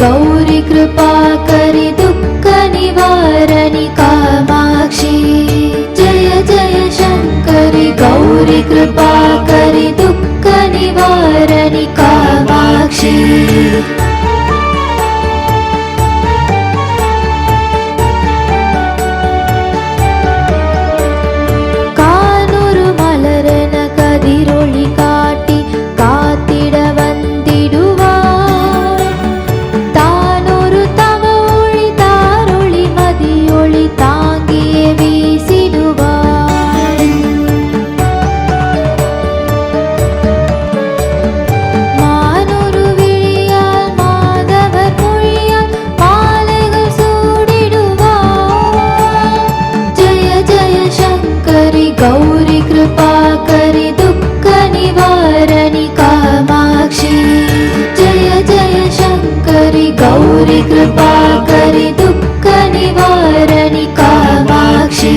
गौरी कृपाकरि दुःख निवारणि कामाक्षी जय जय शङ्करि गौरी कृपाकरि दुःख निवारणि कामाक्षी गौरी कृपाकरि दुःख निवारणि कामाक्षी जय जय शङ्करि गौरी कृपाकरि दुःख निवारणि कामाक्षी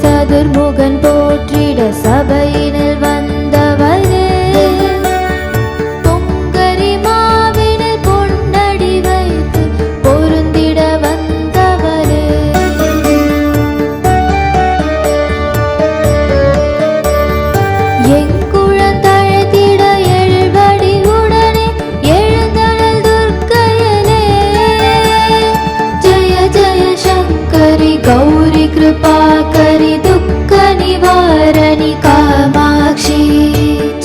சதுர்முகன் போற்றிட சபையினில் வந்தவரே பொங்கரி மாவினில் பொன்னடி வைத்து பொருந்திட வந்தவரே எங்குழந்தழைத்திட எழுபடி உடனே எழுந்தனள் துர்க்கையலே ஜய ஜய சங்கரி கௌரி कृपाकरि दुःख निवारणि कामाक्षी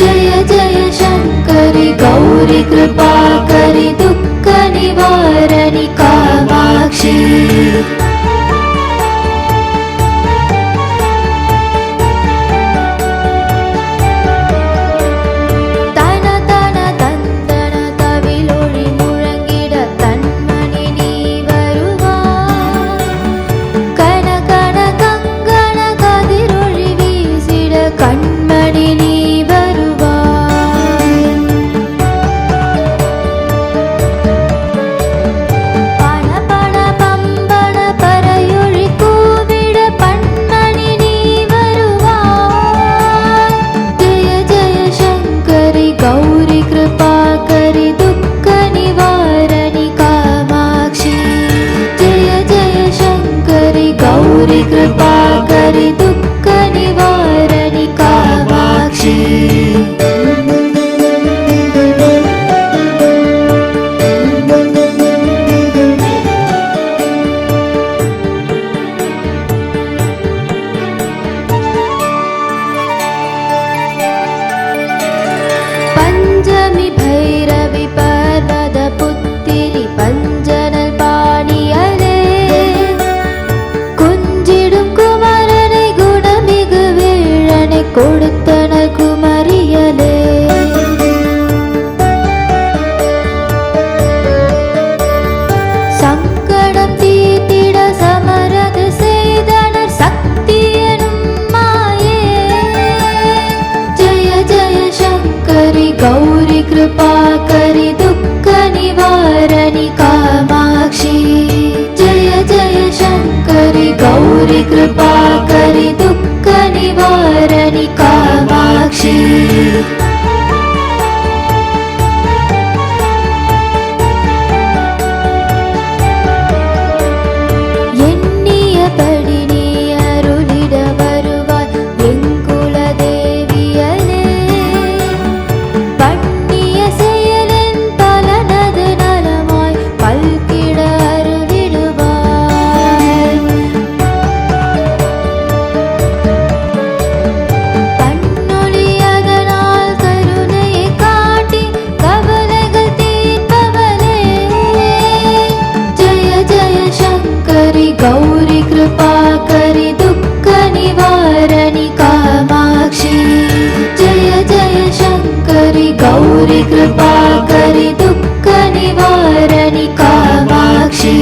जय जय शङ्करि गौरी कृपाकरि दुःख निवारणि कामाक्षी கண்மணி நீ வருவாய் பண பண பம்பன பறையொழி கூவிட பண்மணி நீ வருவாய் ஜய ஜய சங்கரி கௌரி कृपाकरि दुःख निवारणि कामाक्षी जय जय शङ्करि गौरी कृपाकरि दुःख निवारणि कामाक्षी पञ्चमी भैरवि पर्वत पुत्तिरि पञ्जनल पाणियले कुञ्जिडुम कुमरने गुणमिगु वीळने கொடுத்தனள் குமரியலே சங்கடம் தீர்த்திட சமரது செய்தனர் சக்தி எனும் மாயே ஜய ஜய சங்கரி கௌரி कृपाकरि दुःख निवारणि कामाक्षी जय जय शङ्करि गौरी कृपाकरि दुःख निवारणि कामाक्षी எண்ணியபடி நீ அருளிட வருவாய் எங்குல தேவியலே பண்ணிய செயலின் பலனது நலமாய் பல்கிட அருளிடுவாய் கண்ணொளி அதனால் கருணையை காட்டி கவலைகள் தீர்ப்பவளே ஜய ஜய சங்கரி கௌரி कृपाकरि दुःख निवारणि कामाक्षी जय जय शङ्करि गौरी कृपाकरि दुःख निवारणि कामाक्षी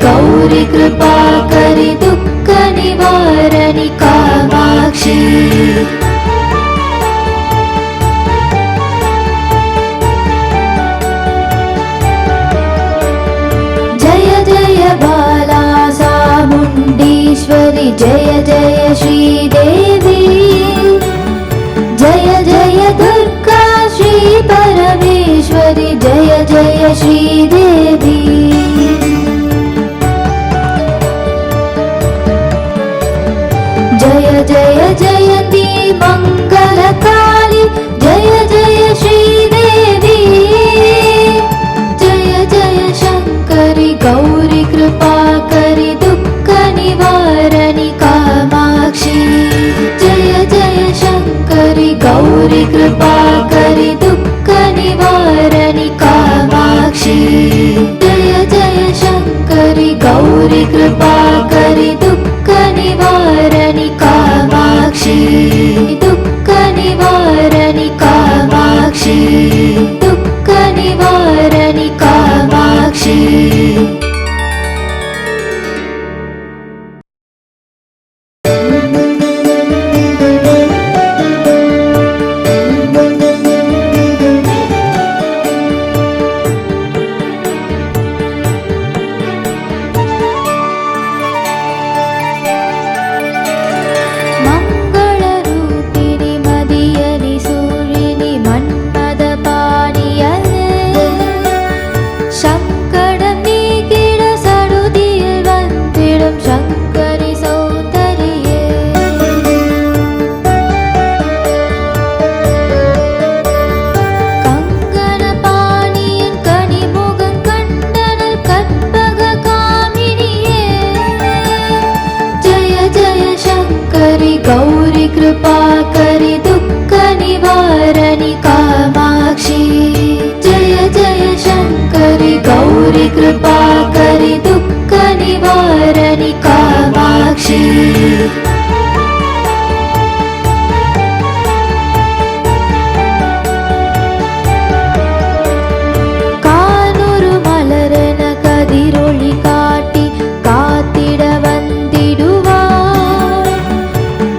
गौरी कृपाकरि दुःखनिवारणि कामाक्षी जय जय बाला चामुण्डेश्वरि जय जय श्रीदेवी जय जय दुर्गा श्री परमेश्वरि जय जय श्रीदेवी जय जय जयति मङ्गलकाली जय जय श्रीदेवी जय जय शङ्करि गौरी कृपाकरि दुःखनिवारणि कामाक्षी जय जय शङ्करि गौरी कृपाकरि दुःखनिवारणि कामाक्षी जय जय शङ्करि गौरी कृपाकरि दुःखनिवारणि कामाक्षी दुःखनिवारणि कामाक्षी दुःखनिवारणि कामाक्षी मङ्गलरूपिणि मदियनि सूर्यनि मन्मदपाणियने शङ्करं नीकिड सडुदियिल् वन्दिडुं शङ्करि सौन्दरिये कङ्गनपाणियन् कनिमुगं कण्डनल् कल्पगकामिनिये जय जय शङ्करि गौरी कृपाकरि दुःखनिवारणि कामाक्षी जय जय शङ्करि गौरी कृपाकरि दुःखनिवारणि कामाक्षी कानूरु मलरन कदिरोळि काट्टि कात्तिड वन्दिडुवार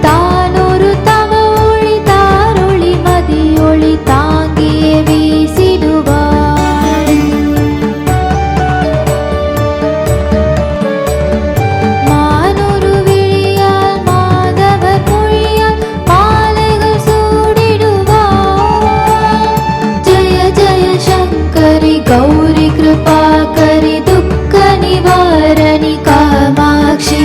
तानोरु तव ओळि तारोळि मदियोळि तांगिये वीसिडुवार मानूरु विळियाल माधवर मोळियाल मालैगळ सूडिडुवार जय जय शङ्करि गौरी कृपाकरि दुःखनिवारणि कामाक्षी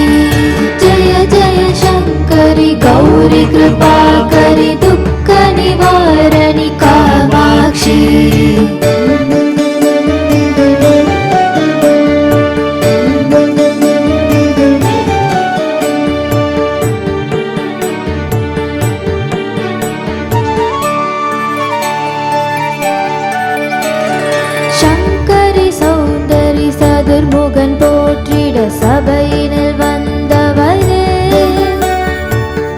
जय जय शङ्करि गौरी कृपाकरि दुःखनिवारणि कामाक्षी शङ्करि सौन्दरि सदुर्मुगन् पोற்றிட சபையினில் வந்தவரே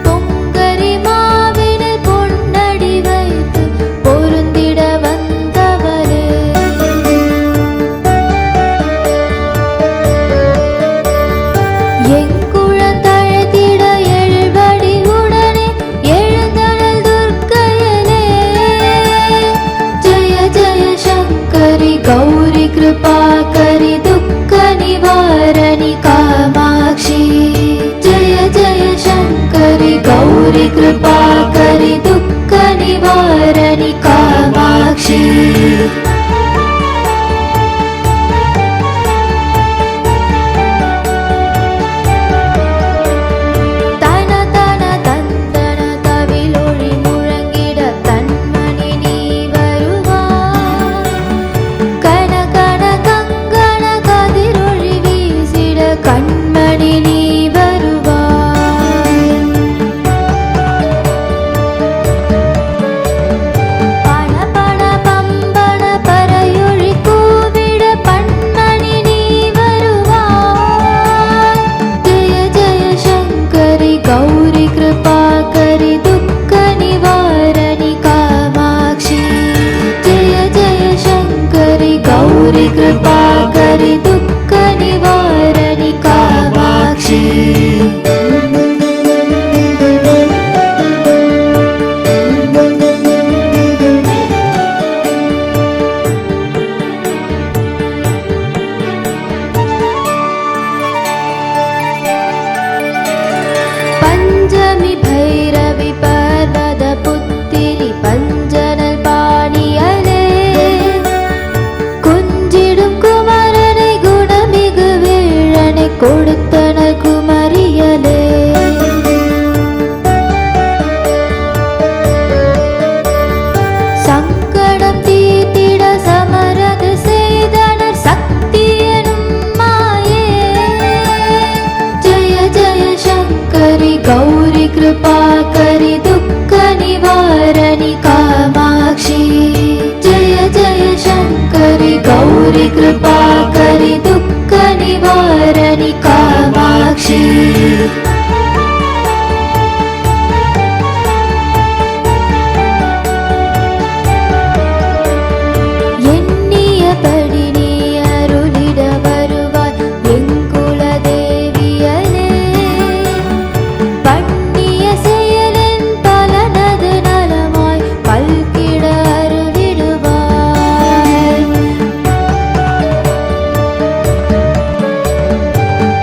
பொங்கரி மாவினில் பொன்னடி வைத்து பொருந்திட வந்தவரே எங்குழந்தழைத்திட எழுபடி உடனே எழுந்தனள் துர்க்கையலே जय जय शङ्करि गौरी कृपाकरि दुःखनिवारणि कामाक्षी जय जय शङ्करि गौरी कृपाकरि दुःखनिवारणि कामाक्षी तन तन तन्दन तविलொளி முழங்கிட தன்மணி நீ வருவாய் கன கன கங்கண கதிரொளி வீசிட கண்மணி நீ வருவாய் பௌர்ணமி பைரவி பர்வத புத்திரி பஞ்சனல் பாணியலே குஞ்சிடும் குமரனை குணமிகு வீழனை கொடுத்தன குமரியலே சங்கடம் தீர்த்திட சமரது செய்தனர் சக்தி எனும் மாயே ஜய ஜய சங்கரி கௌரி கிருபாகரி துக்க நிவாரணி காமாட்சி ஜய ஜய சங்கரி கௌரி கிருபாகரி துக்க நிவாரணி காமாட்சி எண்ணியபடி நீ அருளிட வருவாய் எங்குல தேவியலே பண்ணிய செயலின் பலனது நலமாய் பல்கிட அருளிடுவாய்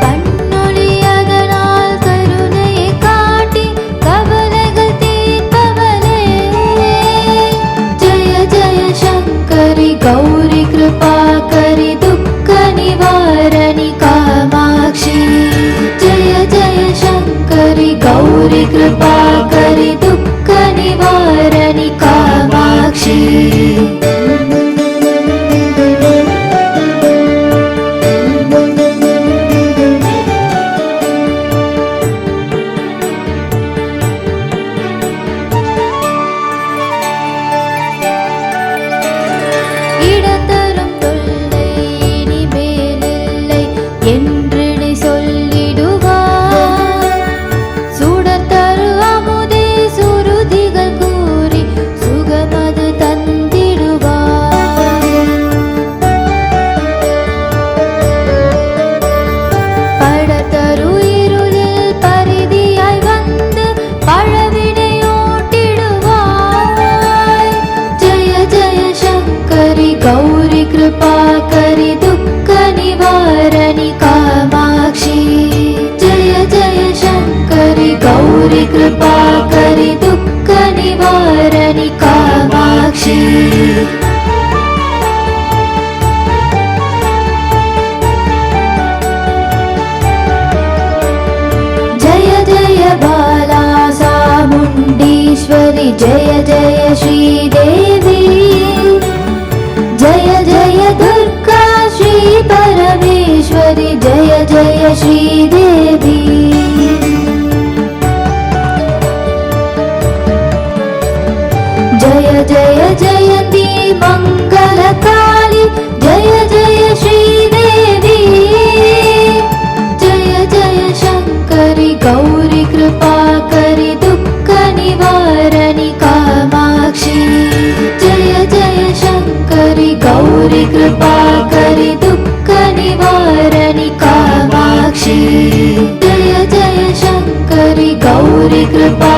கண்ணொளி அதனால் கருணையை காட்டி கவலைகள் தீர்ப்பவளே ஜய ஜய சங்கரி கௌரி கிருபாகரி துக்க நிவாரணி காமாட்சி ஜய ஜய சங்கரி கௌரி கிருபாகரி துக்க நிவாரணி காமாட்சி இடத்தரும் தொல்லை இனிமேலில்லை என்று நீ சொல்லிடுவாய் சுடத்தரு அமுதே சுருதிகள் கூறி சுகமது தந்திடுவாய் படத்தரு இருளில் பரிதியாய் வந்து பழவினையோட்டிடுவாய் ஜய ஜய சங்கரி கௌரி கிருபாகரி துக்க நிவாரணி காமாட்சி ஜய ஜய சங்கரி கௌரி கிருபாகரி துக்க நிவாரணி காமாட்சி जय जय बाला चामुण्डीश्वरि जय जय श्रीदेवी जय जय दुर्गा श्री परमेश्वरि जय जय श्रीदेवी जय जय जयति मङ्गलकाली जय जय श्रीदेवी जय जय शङ्करि गौरी कृपाकरि दुःख निवारणि कामाक्षी जय जय शङ्करि गौरी कृपाकरि दुःख निवारणि कामाक्षी जय जय शङ्करि गौरी कृपा